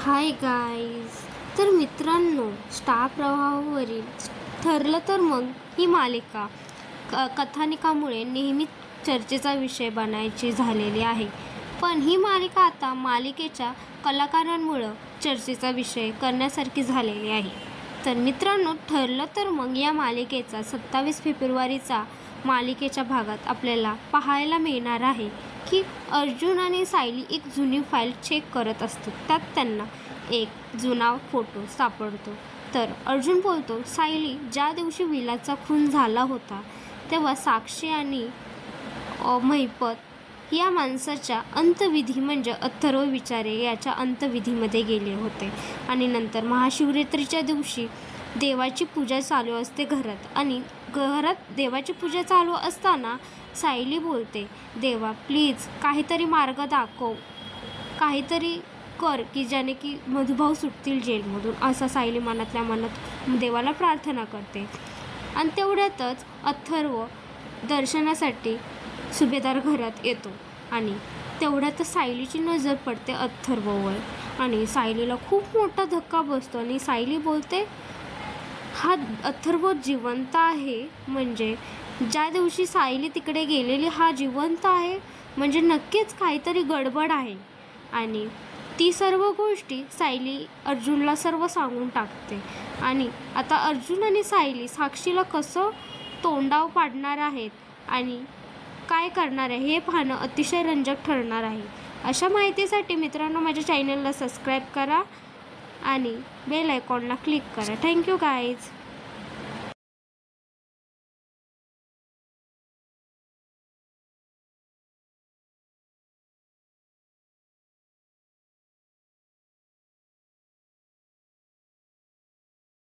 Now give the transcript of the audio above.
Hi guys. तर मित्रांनो, star प्रवाहावरील ठरलं तर मग ही मालिका कथानिकामुळे नेहमी चर्चेचा विषय बनायची झालेली आहे. पण ही मालिका आता मालिकेच्या कलाकारांमुळं चर्चेचा विषय करण्यासारखी झालेली आहे. तर मित्रांनो, ठरलं तर मग या मालिकेचा 27 फेब्रुवारीचा मालिकेच्या भागात आपल्याला पाहायला मिळणार आहे की अर्जुन आणि सायली एक जुनी फाईल चेक करत असतात. त्यात त्यांना एक जुना फोटो सापडतो. तर अर्जुन बोलतो, सायली, ज्या दिवशी विलाचा खून झाला होता तेव्हा साक्षी आणि महिपत या माणसाच्या अंत्यविधी म्हणजे अथर्व विचारे याच्या अंत्यविधीमध्ये गेले होते. आणि नंतर महाशिवरात्रीच्या दिवशी देवाची पूजा चालू असते घरात, आणि घरात देवाची पूजा चालू असताना सायली बोलते, देवा प्लीज काहीतरी मार्ग दाखव, काहीतरी कर की ज्याने की मधुभाऊ सुटतील जेलमधून, असा सायली मनातल्या मनात देवाला प्रार्थना करते. आणि तेवढ्यातच अथर्व दर्शनासाठी सुभेदार घरात येतो आणि तेवढ्यातच सायलीची नजर पडते अथर्ववर आणि सायलीला खूप मोठा धक्का बसतो. आणि सायली बोलते, हा अथर्व जिवंत आहे, म्हणजे ज्या दिवशी सायली तिकडे गेलेली हा जिवंत आहे, म्हणजे नक्कीच काहीतरी गडबड आहे. आणि ती सर्व गोष्टी सायली अर्जुनला सर्व सांगून टाकते. आणि आता अर्जुन आणि सायली साक्षीला कसं तोंडाव पाडणार आहेत आणि काय करणार आहे हे पाहणं अतिशय रंजक ठरणार आहे. अशा माहितीसाठी मित्रांनो, माझ्या चॅनलला सबस्क्राईब करा आणि बेल आयकॉनला क्लिक करा. Thank you guys.